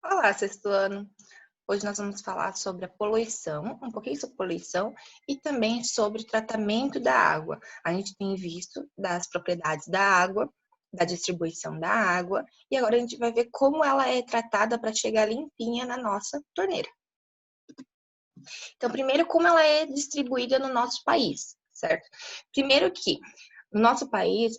Olá, sexto ano. Hoje nós vamos falar sobre a poluição, um pouquinho sobre poluição e também sobre o tratamento da água. A gente tem visto das propriedades da água, da distribuição da água, e agora a gente vai ver como ela é tratada para chegar limpinha na nossa torneira. Então, primeiro, como ela é distribuída no nosso país, certo? Primeiro que no nosso país,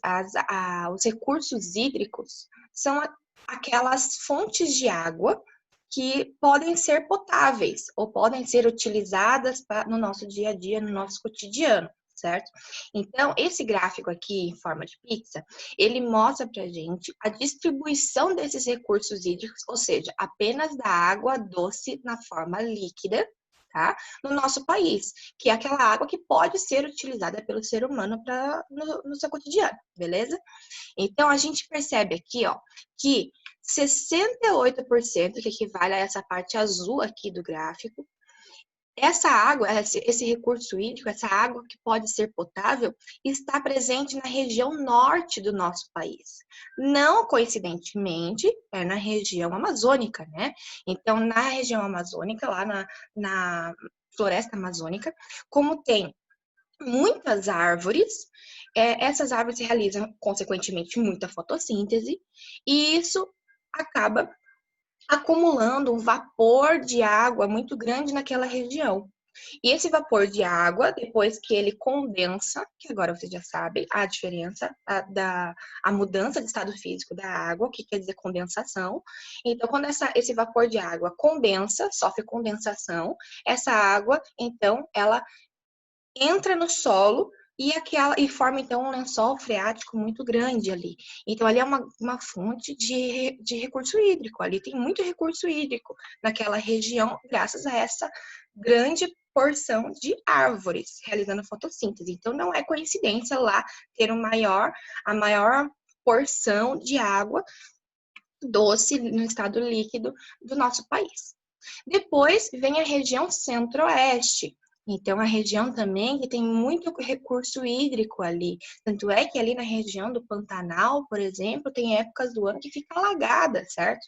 os recursos hídricos são aquelas fontes de água que podem ser potáveis ou podem ser utilizadas no nosso dia a dia, no nosso cotidiano, certo? Então, esse gráfico aqui, em forma de pizza, ele mostra para a gente a distribuição desses recursos hídricos, ou seja, apenas da água doce na forma líquida, tá? No nosso país, que é aquela água que pode ser utilizada pelo ser humano no seu cotidiano, beleza? Então, a gente percebe aqui, ó, que 68%, que equivale a essa parte azul aqui do gráfico, essa água, esse recurso hídrico, essa água que pode ser potável, está presente na região norte do nosso país. Não coincidentemente, é na região amazônica, né? Então, na região amazônica, lá na floresta amazônica, como tem muitas árvores, essas árvores realizam, consequentemente, muita fotossíntese, e isso acaba acumulando um vapor de água muito grande naquela região. E esse vapor de água, depois que ele condensa, que agora vocês já sabem a diferença, a mudança de estado físico da água, o que quer dizer condensação. Então, quando esse vapor de água condensa, sofre condensação, essa água, então, ela entra no solo e forma então um lençol freático muito grande ali. Então ali é uma fonte de recurso hídrico, ali tem muito recurso hídrico naquela região, graças a essa grande porção de árvores realizando fotossíntese. Então não é coincidência lá ter a maior porção de água doce no estado líquido do nosso país. Depois vem a região centro-oeste. Então, a região também que tem muito recurso hídrico ali. Tanto é que ali na região do Pantanal, por exemplo, tem épocas do ano que fica alagada, certo?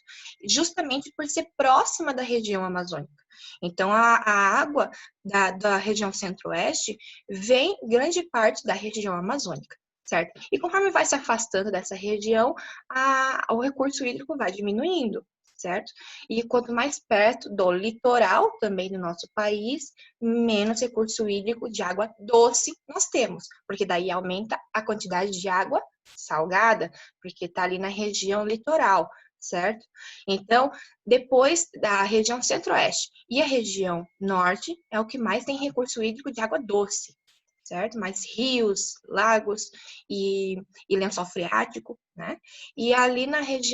Justamente por ser próxima da região amazônica. Então, a água da região centro-oeste vem grande parte da região amazônica, certo? E conforme vai se afastando dessa região, o recurso hídrico vai diminuindo, certo? E quanto mais perto do litoral também do nosso país, menos recurso hídrico de água doce nós temos, porque daí aumenta a quantidade de água salgada, porque está ali na região litoral, certo? Então, depois da região centro-oeste e a região norte é o que mais tem recurso hídrico de água doce, certo? Mais rios, lagos e lençol freático, né? E ali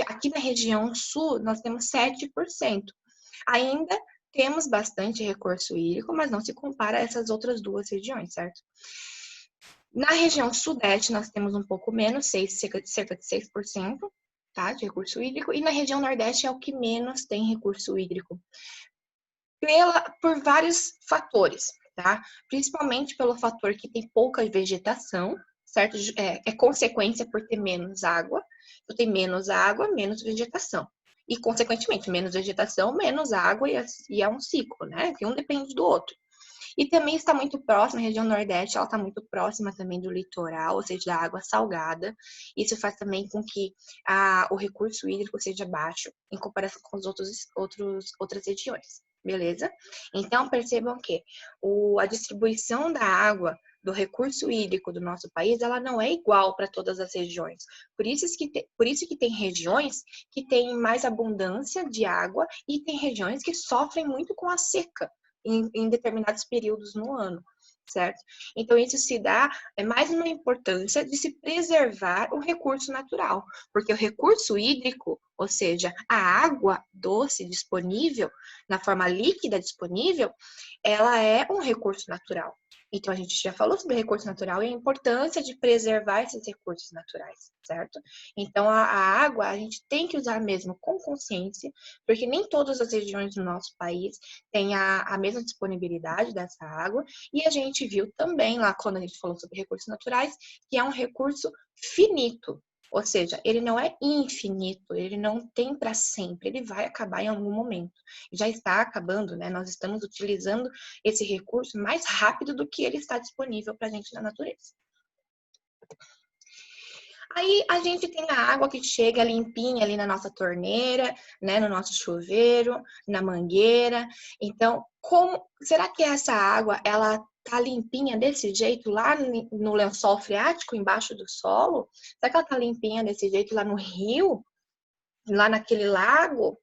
aqui na região sul, nós temos 7%. Ainda temos bastante recurso hídrico, mas não se compara a essas outras duas regiões, certo? Na região sudeste, nós temos um pouco menos, cerca de 6%, tá, de recurso hídrico, e na região nordeste é o que menos tem recurso hídrico, por vários fatores, tá? Principalmente pelo fator que tem pouca vegetação, certo? É consequência por ter menos água. Então, tem menos água, menos vegetação. E, consequentemente, menos vegetação, menos água, e é um ciclo, né? Que um depende do outro. E também está muito próxima, a região Nordeste, ela está muito próxima também do litoral, ou seja, da água salgada. Isso faz também com que o recurso hídrico seja baixo em comparação com as outras regiões, beleza? Então, percebam que a distribuição da água do recurso hídrico do nosso país, ela não é igual para todas as regiões. Por isso que tem regiões que têm mais abundância de água e tem regiões que sofrem muito com a seca em determinados períodos no ano, certo? Então, isso se dá mais uma importância de se preservar o recurso natural, porque o recurso hídrico, ou seja, a água doce disponível, na forma líquida disponível, ela é um recurso natural. Então, a gente já falou sobre recurso natural e a importância de preservar esses recursos naturais, certo? Então, a água a gente tem que usar mesmo com consciência, porque nem todas as regiões do nosso país têm a mesma disponibilidade dessa água, e a gente viu também lá, quando a gente falou sobre recursos naturais, que é um recurso finito, Ou seja, ele não é infinito, ele não tem para sempre, ele vai acabar em algum momento. Já está acabando, né? Nós estamos utilizando esse recurso mais rápido do que ele está disponível para a gente na natureza. Aí a gente tem a água que chega limpinha ali na nossa torneira, né, no nosso chuveiro, na mangueira. Então, será que essa água ela tá limpinha desse jeito lá no lençol freático, embaixo do solo? Será que ela tá limpinha desse jeito lá no rio, lá naquele lago?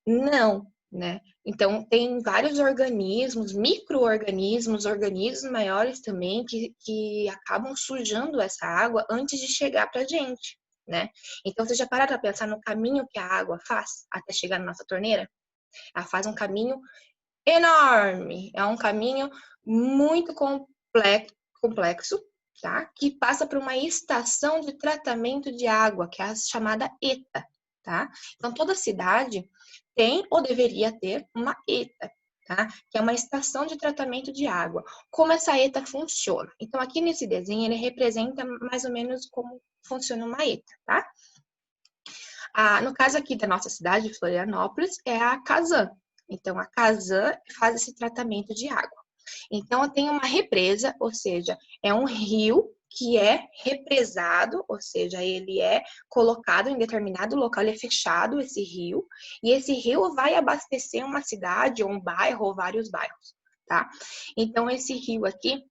Não, né? Então, tem vários organismos, micro-organismos, organismos maiores também, que acabam sujando essa água antes de chegar para a gente, né? Então, você já pararam para pensar no caminho que a água faz até chegar na nossa torneira? Ela faz um caminho enorme, é um caminho muito complexo, tá? Que passa por uma estação de tratamento de água, que é a chamada ETA, tá? Então, toda cidade tem ou deveria ter uma ETA, tá? Que é uma estação de tratamento de água. Como essa ETA funciona? Então, aqui nesse desenho, ele representa mais ou menos como funciona uma ETA, tá? No caso aqui da nossa cidade, de Florianópolis, é a Casan. Então, a Casan faz esse tratamento de água. Então, tem uma represa, ou seja, é um rio que é represado, ou seja, ele é colocado em determinado local, ele é fechado, esse rio, e esse rio vai abastecer uma cidade, ou um bairro, ou vários bairros, tá? Então, esse rio aqui,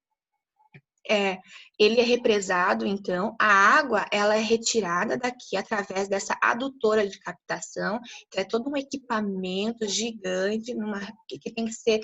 ele é represado, então, a água ela é retirada daqui através dessa adutora de captação, que é todo um equipamento gigante que tem que ser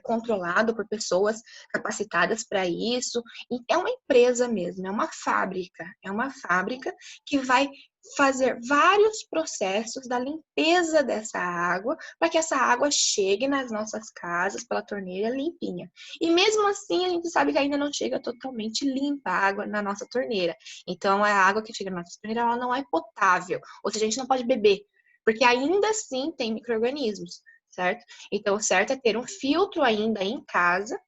controlado por pessoas capacitadas para isso. E é uma empresa mesmo, é uma fábrica que vai fazer vários processos da limpeza dessa água para que essa água chegue nas nossas casas pela torneira limpinha. E mesmo assim, a gente sabe que ainda não chega totalmente limpa a água na nossa torneira. Então, a água que chega na nossa torneira, ela não é potável. Ou seja, a gente não pode beber, porque ainda assim tem micro-organismos, certo? Então, o certo é ter um filtro ainda em casa,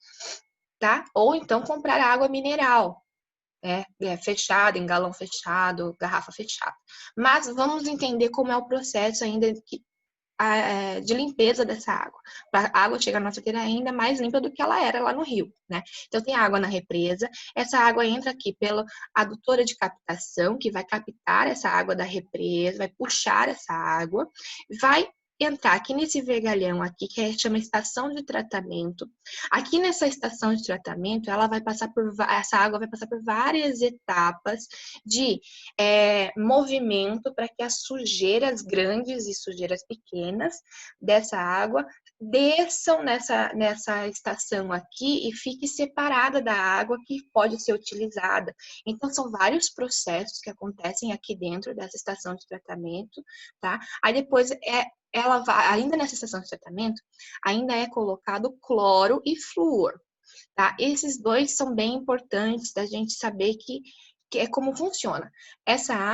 tá? Ou então comprar água mineral, fechada, em galão fechado, garrafa fechada. Mas vamos entender como é o processo ainda de limpeza dessa água. Para a água chegar na nossa torneira ainda mais limpa do que ela era lá no rio, né? Então tem água na represa, essa água entra aqui pela adutora de captação, que vai captar essa água da represa, vai puxar essa água, vai entrar aqui nesse vergalhão aqui, que chama estação de tratamento. Aqui nessa estação de tratamento, essa água vai passar por várias etapas de movimento para que as sujeiras grandes e sujeiras pequenas dessa água desçam nessa estação aqui e fique separada da água que pode ser utilizada. Então, são vários processos que acontecem aqui dentro dessa estação de tratamento, tá? Aí depois ainda nessa estação de tratamento, ainda é colocado cloro e flúor, tá? Esses dois são bem importantes da gente saber que é como funciona.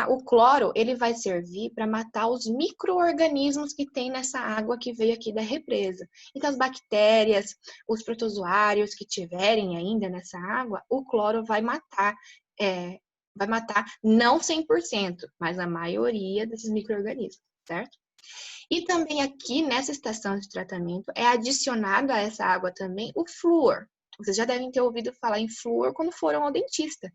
O cloro, ele vai servir para matar os micro-organismos que tem nessa água que veio aqui da represa. Então, as bactérias, os protozoários que tiverem ainda nessa água, o cloro vai matar não 100%, mas a maioria desses micro-organismos, certo? E também aqui nessa estação de tratamento é adicionado a essa água também o flúor. Vocês já devem ter ouvido falar em flúor quando foram ao dentista.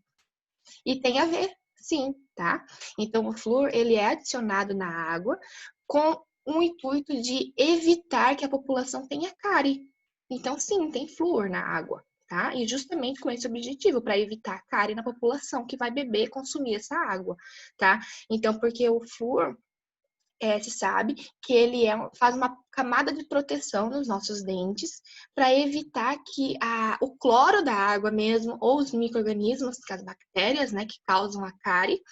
E tem a ver, sim, tá? Então, o flúor, ele é adicionado na água com o intuito de evitar que a população tenha cárie. Então, sim, tem flúor na água, tá? E justamente com esse objetivo, para evitar cárie na população que vai beber e consumir essa água, tá? Então, porque o flúor, se sabe que ele faz uma camada de proteção nos nossos dentes para evitar que o cloro da água mesmo, ou os micro-organismos, que as bactérias, né, que causam a cárie,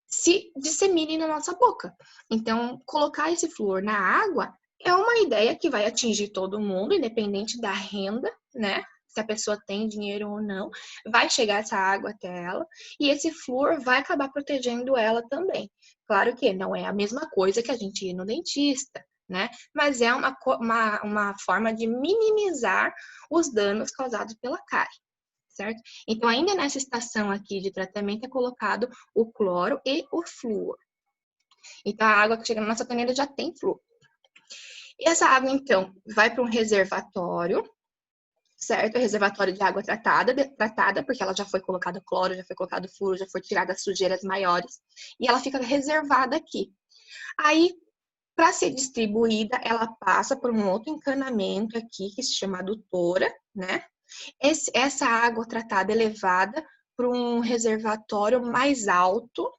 se disseminem na nossa boca. Então, colocar esse flúor na água é uma ideia que vai atingir todo mundo, independente da renda, né? Se a pessoa tem dinheiro ou não, vai chegar essa água até ela, e esse flúor vai acabar protegendo ela também. Claro que não é a mesma coisa que a gente ir no dentista, né? Mas é uma forma de minimizar os danos causados pela cárie, certo? Então, ainda nessa estação aqui de tratamento é colocado o cloro e o flúor. Então, a água que chega na nossa torneira já tem flúor. E essa água, então, vai para um reservatório, certo? Reservatório de água tratada, porque ela já foi colocado cloro, já foi colocado flúor, já foi tirada as sujeiras maiores, e ela fica reservada aqui. Aí, para ser distribuída, ela passa por um outro encanamento aqui, que se chama adutora, né? Essa água tratada é levada para um reservatório mais alto,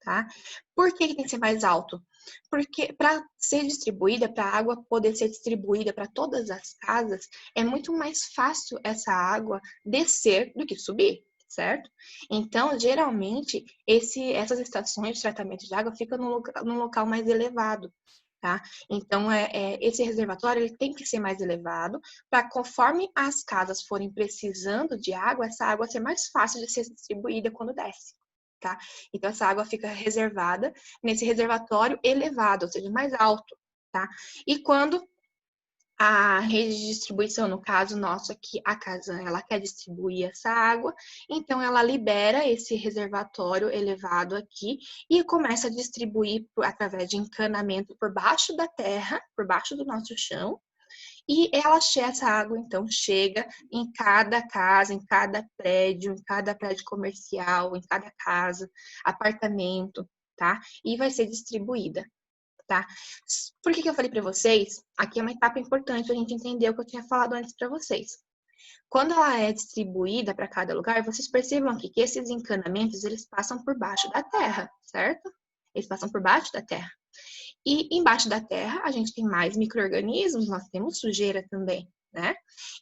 tá? Por que tem que ser mais alto? Porque para ser distribuída, para a água poder ser distribuída para todas as casas, é muito mais fácil essa água descer do que subir, certo? Então, geralmente, essas estações de tratamento de água ficam num local mais elevado, tá? Então, esse reservatório ele tem que ser mais elevado para, conforme as casas forem precisando de água, essa água ser mais fácil de ser distribuída quando desce. Tá? Então, essa água fica reservada nesse reservatório elevado, ou seja, mais alto, tá? E quando a rede de distribuição, no caso nosso aqui, a Casan, ela quer distribuir essa água, então ela libera esse reservatório elevado aqui e começa a distribuir através de encanamento por baixo da terra, por baixo do nosso chão, e essa água, então, chega em cada casa, em cada prédio comercial, em cada casa, apartamento, tá? E vai ser distribuída, tá? Por que eu falei para vocês? Aqui é uma etapa importante a gente entender o que eu tinha falado antes para vocês. Quando ela é distribuída para cada lugar, vocês percebam aqui que esses encanamentos, eles passam por baixo da terra, certo? Eles passam por baixo da terra. E embaixo da terra, a gente tem mais micro-organismos, nós temos sujeira também, né?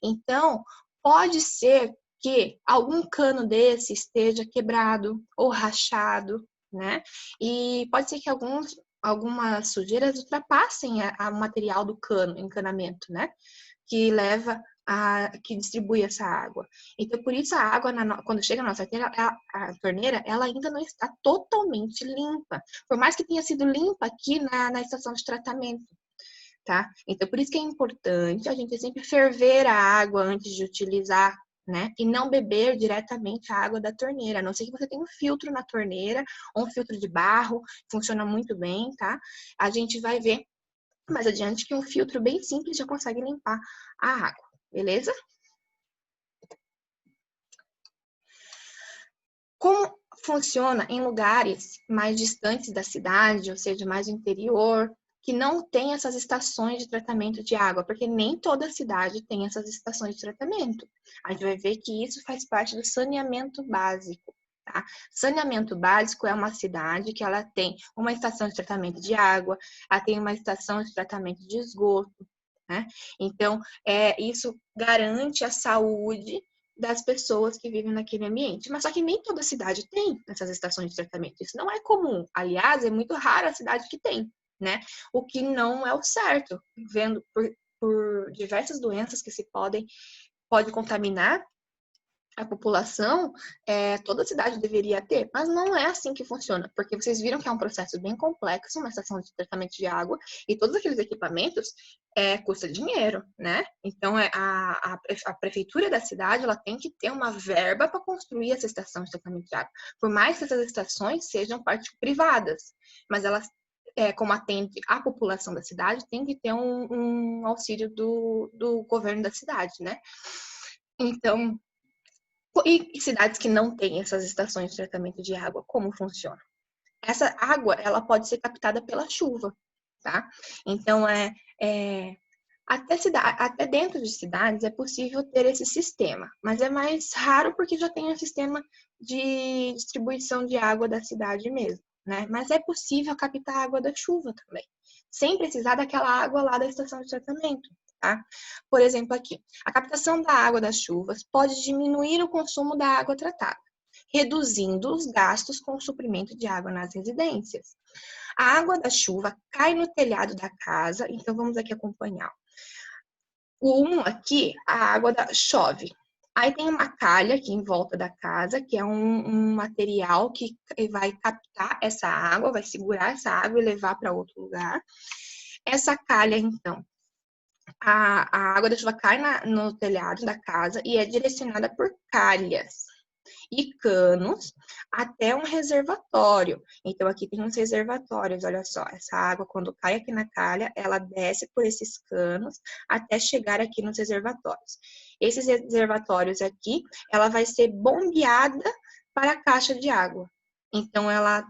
Então, pode ser que algum cano desse esteja quebrado ou rachado, né? E pode ser que algumas sujeiras ultrapassem o material do cano, encanamento, né? Que que distribui essa água. Então, por isso a água, quando chega na nossa torneira, ela ainda não está totalmente limpa. Por mais que tenha sido limpa aqui na estação de tratamento, tá? Então, por isso que é importante a gente sempre ferver a água antes de utilizar, né? E não beber diretamente a água da torneira, a não ser que você tenha um filtro na torneira, ou um filtro de barro, funciona muito bem, tá? A gente vai ver mais adiante que um filtro bem simples já consegue limpar a água, beleza? Como funciona em lugares mais distantes da cidade, ou seja, mais no interior, que não tem essas estações de tratamento de água, porque nem toda cidade tem essas estações de tratamento. A gente vai ver que isso faz parte do saneamento básico. Tá? Saneamento básico é uma cidade que ela tem uma estação de tratamento de água, ela tem uma estação de tratamento de esgoto, né? Então, isso garante a saúde das pessoas que vivem naquele ambiente. Mas só que nem toda cidade tem essas estações de tratamento. Isso não é comum. Aliás, é muito raro a cidade que tem, né? O que não é o certo, vendo por diversas doenças que pode contaminar a população, toda cidade deveria ter, mas não é assim que funciona, porque vocês viram que é um processo bem complexo, uma estação de tratamento de água, e todos aqueles equipamentos custa dinheiro, né? Então, a prefeitura da cidade, ela tem que ter uma verba para construir essa estação de tratamento de água, por mais que essas estações sejam privadas, mas elas como atende a população da cidade, tem que ter um auxílio do governo da cidade, né? Então, e cidades que não têm essas estações de tratamento de água, como funciona? Essa água, ela pode ser captada pela chuva, tá? Então, até dentro de cidades é possível ter esse sistema, mas é mais raro porque já tem um sistema de distribuição de água da cidade mesmo, né? Mas é possível captar a água da chuva também, sem precisar daquela água lá da estação de tratamento. Tá? Por exemplo, aqui, a captação da água das chuvas pode diminuir o consumo da água tratada, reduzindo os gastos com o suprimento de água nas residências. A água da chuva cai no telhado da casa, então vamos aqui acompanhar. Aqui, a água chove. Aí tem uma calha aqui em volta da casa, que é um material que vai captar essa água, vai segurar essa água e levar para outro lugar. Essa calha, então, a água da chuva cai no telhado da casa e é direcionada por calhas e canos até um reservatório. Então, aqui tem uns reservatórios, olha só. Essa água, quando cai aqui na calha, ela desce por esses canos até chegar aqui nos reservatórios. Esses reservatórios aqui, ela vai ser bombeada para a caixa de água. Então, a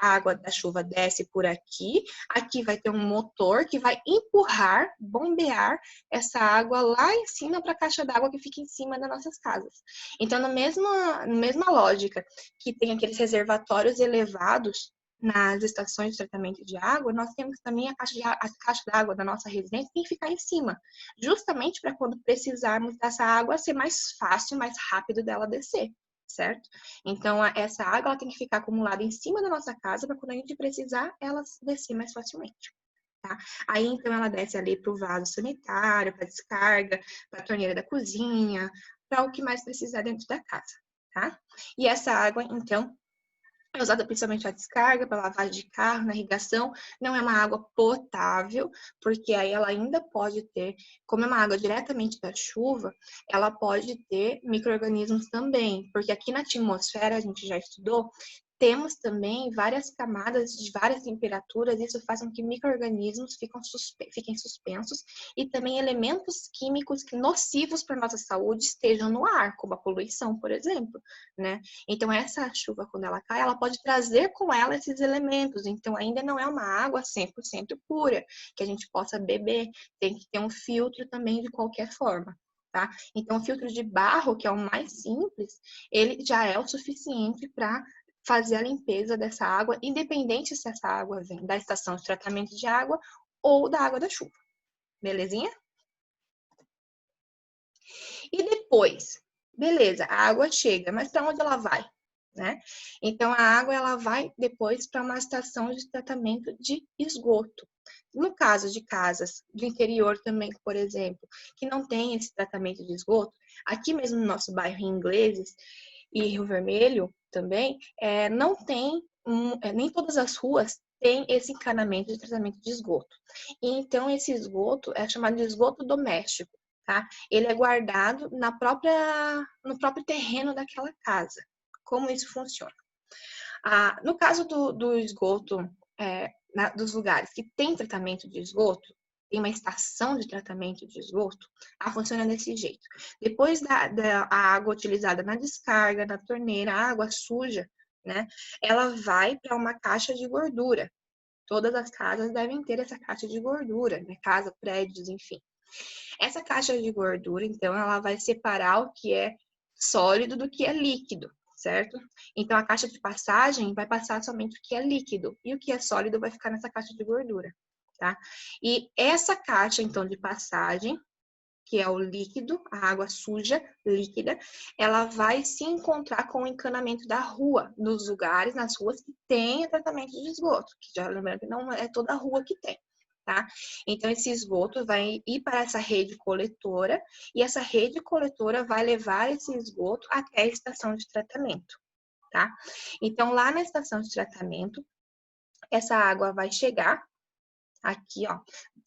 água da chuva desce por aqui, aqui vai ter um motor que vai empurrar, bombear essa água lá em cima para a caixa d'água que fica em cima das nossas casas. Então, na mesma lógica que tem aqueles reservatórios elevados nas estações de tratamento de água, nós temos também a caixa d'água da nossa residência que tem que ficar em cima, justamente para quando precisarmos dessa água ser mais fácil, mais rápido dela descer. Certo? Então, essa água ela tem que ficar acumulada em cima da nossa casa para quando a gente precisar, ela descer mais facilmente. Tá? Aí, então, ela desce ali para o vaso sanitário, para descarga, para a torneira da cozinha, para o que mais precisar dentro da casa. Tá? E essa água, então, é usada principalmente para descarga, para lavagem de carro, na irrigação. Não é uma água potável, porque aí ela ainda pode ter, como é uma água diretamente da chuva, ela pode ter micro-organismos também, porque aqui na atmosfera, a gente já estudou, temos também várias camadas de várias temperaturas, isso faz com que micro-organismos fiquem suspensos e também elementos químicos nocivos para a nossa saúde estejam no ar, como a poluição, por exemplo, né? Então, essa chuva, quando ela cai, ela pode trazer com ela esses elementos. Então, ainda não é uma água 100% pura, que a gente possa beber. Tem que ter um filtro também de qualquer forma, tá? Então, o filtro de barro, que é o mais simples, ele já é o suficiente para fazer a limpeza dessa água, independente se essa água vem da estação de tratamento de água ou da água da chuva. Belezinha? E depois, beleza, a água chega, mas para onde ela vai? Né? Então, a água ela vai depois para uma estação de tratamento de esgoto. No caso de casas do interior também, por exemplo, que não tem esse tratamento de esgoto, aqui mesmo no nosso bairro em Ingleses e Rio Vermelho também, não tem, nem todas as ruas têm esse encanamento de tratamento de esgoto. E, então, esse esgoto é chamado de esgoto doméstico. Tá? Ele é guardado no próprio terreno daquela casa. Como isso funciona? No caso do esgoto, dos lugares que tem tratamento de esgoto, tem uma estação de tratamento de esgoto, funciona desse jeito. Depois da água utilizada na descarga, na torneira, a água suja, né, ela vai para uma caixa de gordura. Todas as casas devem ter essa caixa de gordura, né? Casa, prédios, enfim. Essa caixa de gordura, então, ela vai separar o que é sólido do que é líquido, certo? Então, a caixa de passagem vai passar somente o que é líquido e o que é sólido vai ficar nessa caixa de gordura, tá? E essa caixa, então, de passagem, que é o líquido, a água suja, líquida, ela vai se encontrar com o encanamento da rua, nos lugares, nas ruas que tem tratamento de esgoto, que já lembrando que não é toda a rua que tem. Tá? Então, esse esgoto vai ir para essa rede coletora e essa rede coletora vai levar esse esgoto até a estação de tratamento, tá? Então, lá na estação de tratamento, essa água vai chegar aqui, ó,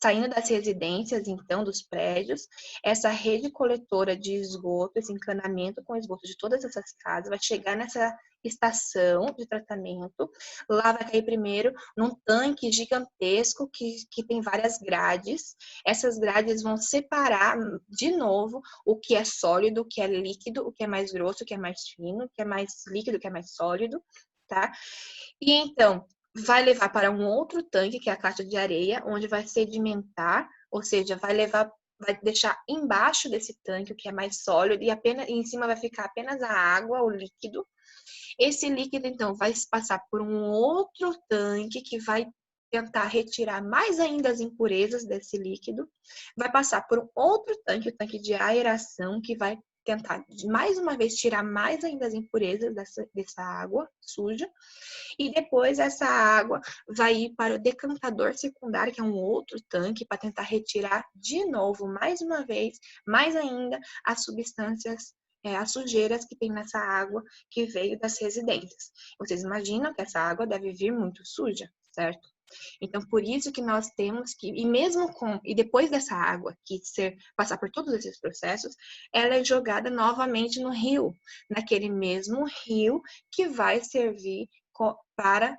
saindo das residências, então, dos prédios, essa rede coletora de esgoto, esse encanamento com esgoto de todas essas casas, vai chegar nessa estação de tratamento. Lá vai cair primeiro num tanque gigantesco que tem várias grades. Essas grades vão separar de novo o que é sólido, o que é líquido, o que é mais grosso, o que é mais fino, o que é mais líquido, o que é mais sólido, tá? E então, vai levar para um outro tanque, que é a caixa de areia, onde vai sedimentar, ou seja, vai deixar embaixo desse tanque o que é mais sólido e apenas em cima vai ficar apenas a água, o líquido. Esse líquido então vai passar por um outro tanque que vai tentar retirar mais ainda as impurezas desse líquido, vai passar por um outro tanque, o tanque de aeração, que vai tentar mais uma vez tirar mais ainda as impurezas dessa água suja. E depois essa água vai ir para o decantador secundário, que é um outro tanque, para tentar retirar de novo, mais uma vez, mais ainda, as substâncias, as sujeiras que tem nessa água que veio das residências. Vocês imaginam que essa água deve vir muito suja, certo? Então, por isso que nós temos que, e depois dessa água passar por todos esses processos, ela é jogada novamente no rio, naquele mesmo rio que vai servir para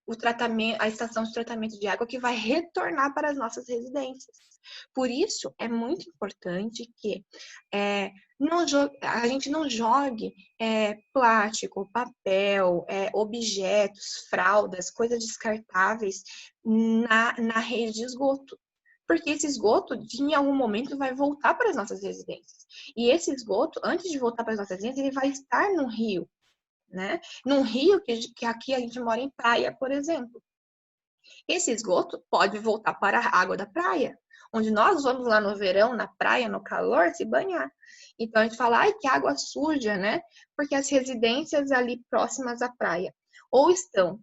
o tratamento, a estação de tratamento de água que vai retornar para as nossas residências. Por isso, é muito importante que a gente não jogue plástico, papel, objetos, fraldas, coisas descartáveis na rede de esgoto. Porque esse esgoto, em algum momento, vai voltar para as nossas residências. E esse esgoto, antes de voltar para as nossas residências, ele vai estar no rio, né? Num rio que aqui a gente mora em praia, por exemplo. Esse esgoto pode voltar para a água da praia, onde nós vamos lá no verão, na praia, no calor, se banhar. Então a gente fala, ai, que água suja, né? Porque as residências ali próximas à praia ou estão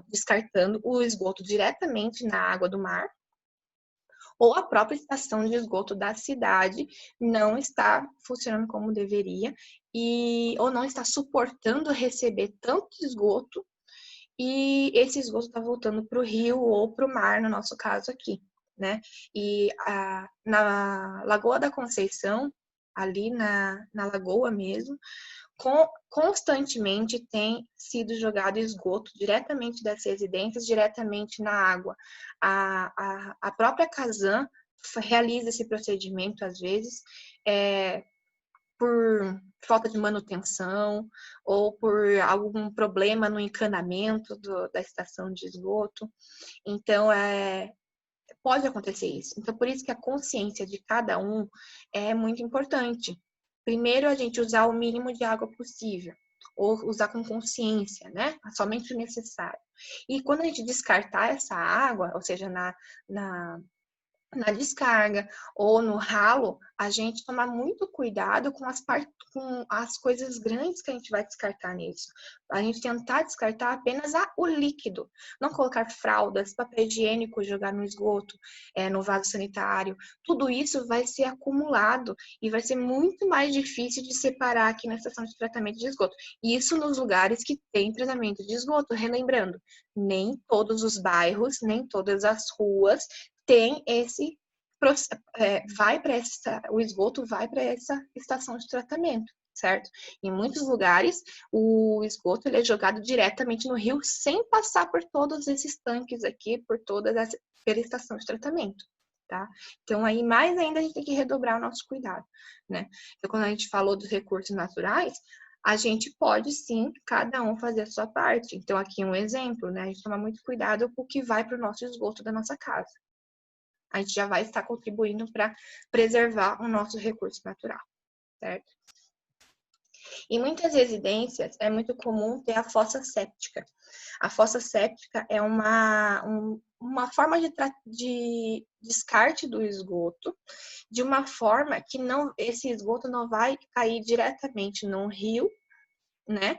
descartando o esgoto diretamente na água do mar, ou a própria estação de esgoto da cidade não está funcionando como deveria ou não está suportando receber tanto esgoto, e esse esgoto está voltando para o rio ou para o mar, no nosso caso aqui, né? E na Lagoa da Conceição, ali na lagoa mesmo, constantemente tem sido jogado esgoto diretamente das residências, diretamente na água. A própria Casan realiza esse procedimento, às vezes, por falta de manutenção ou por algum problema no encanamento da estação de esgoto. Então, pode acontecer isso. Então, por isso que a consciência de cada um é muito importante. Primeiro, a gente usar o mínimo de água possível, ou usar com consciência, né? Somente o necessário. E quando a gente descartar essa água, ou seja, na descarga ou no ralo, a gente tomar muito cuidado com as coisas grandes que a gente vai descartar nisso. A gente tentar descartar apenas o líquido, não colocar fraldas, papel higiênico, jogar no esgoto, no vaso sanitário. Tudo isso vai ser acumulado e vai ser muito mais difícil de separar aqui na estação de tratamento de esgoto. Isso nos lugares que tem tratamento de esgoto. Relembrando, nem todos os bairros, nem todas as ruas tem o esgoto vai para essa estação de tratamento, certo? Em muitos lugares, o esgoto ele é jogado diretamente no rio, sem passar por todos esses tanques aqui, pela estação de tratamento, tá? Então, aí, mais ainda, a gente tem que redobrar o nosso cuidado, né? Então, quando a gente falou dos recursos naturais, a gente pode, sim, cada um fazer a sua parte. Então, aqui um exemplo, né? A gente toma muito cuidado com o que vai para o nosso esgoto da nossa casa. A gente já vai estar contribuindo para preservar o nosso recurso natural, certo? Em muitas residências, é muito comum ter a fossa séptica. A fossa séptica é uma forma de descarte do esgoto, de uma forma que esse esgoto não vai cair diretamente num rio, né?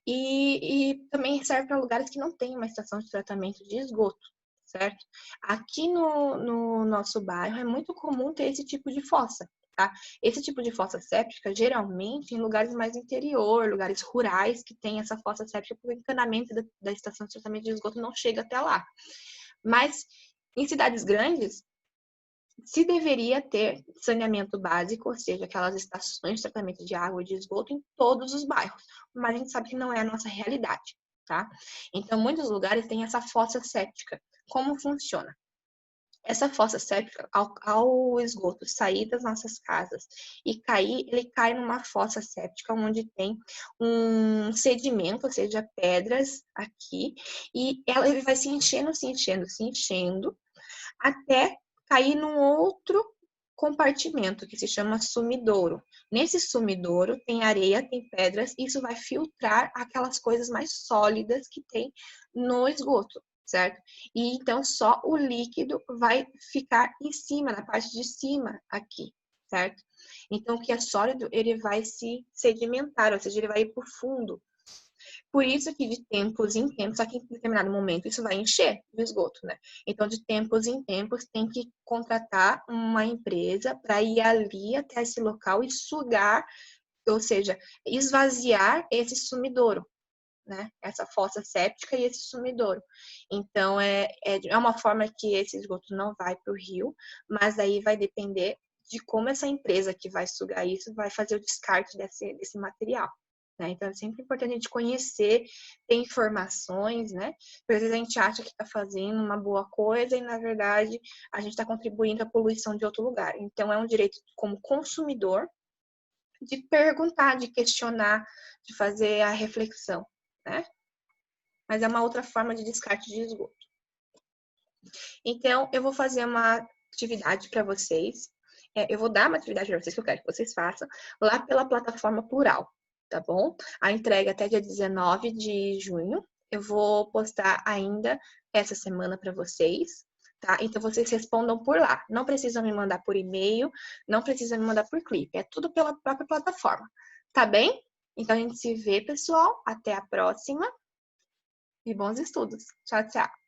E também serve para lugares que não tem uma estação de tratamento de esgoto, certo? Aqui no nosso bairro é muito comum ter esse tipo de fossa, tá? Esse tipo de fossa séptica, geralmente, em lugares mais interior, lugares rurais, que tem essa fossa séptica, porque o encanamento da estação de tratamento de esgoto não chega até lá. Mas, em cidades grandes, se deveria ter saneamento básico, ou seja, aquelas estações de tratamento de água e de esgoto em todos os bairros, mas a gente sabe que não é a nossa realidade, tá? Então, muitos lugares têm essa fossa séptica. Como funciona? Essa fossa séptica, ao esgoto sair das nossas casas e cair, ele cai numa fossa séptica onde tem um sedimento, ou seja, pedras aqui, e ele vai se enchendo, se enchendo, se enchendo, até cair num outro compartimento que se chama sumidouro. Nesse sumidouro tem areia, tem pedras, e isso vai filtrar aquelas coisas mais sólidas que tem no esgoto, certo? E então só o líquido vai ficar em cima, na parte de cima aqui, certo? Então o que é sólido, ele vai se sedimentar, ou seja, ele vai ir para o fundo. Por isso que de tempos em tempos, aqui em determinado momento, isso vai encher o esgoto, né? Então, de tempos em tempos, tem que contratar uma empresa para ir ali até esse local e sugar, ou seja, esvaziar esse sumidouro, né? Essa fossa séptica e esse sumidouro. Então, é uma forma que esse esgoto não vai para o rio, mas aí vai depender de como essa empresa que vai sugar isso vai fazer o descarte desse material. Né? Então, é sempre importante a gente conhecer, ter informações, né? Porque às vezes a gente acha que está fazendo uma boa coisa e, na verdade, a gente está contribuindo à poluição de outro lugar. Então, é um direito como consumidor de perguntar, de questionar, de fazer a reflexão, né? Mas é uma outra forma de descarte de esgoto. Então, eu vou fazer uma atividade para vocês. Eu vou dar uma atividade para vocês que eu quero que vocês façam lá pela plataforma Plural, tá bom? A entrega até dia 19 de junho. Eu vou postar ainda essa semana para vocês, tá? Então, vocês respondam por lá. Não precisam me mandar por e-mail, não precisam me mandar por clipe. É tudo pela própria plataforma, tá bem? Então, a gente se vê, pessoal. Até a próxima. E bons estudos. Tchau, tchau.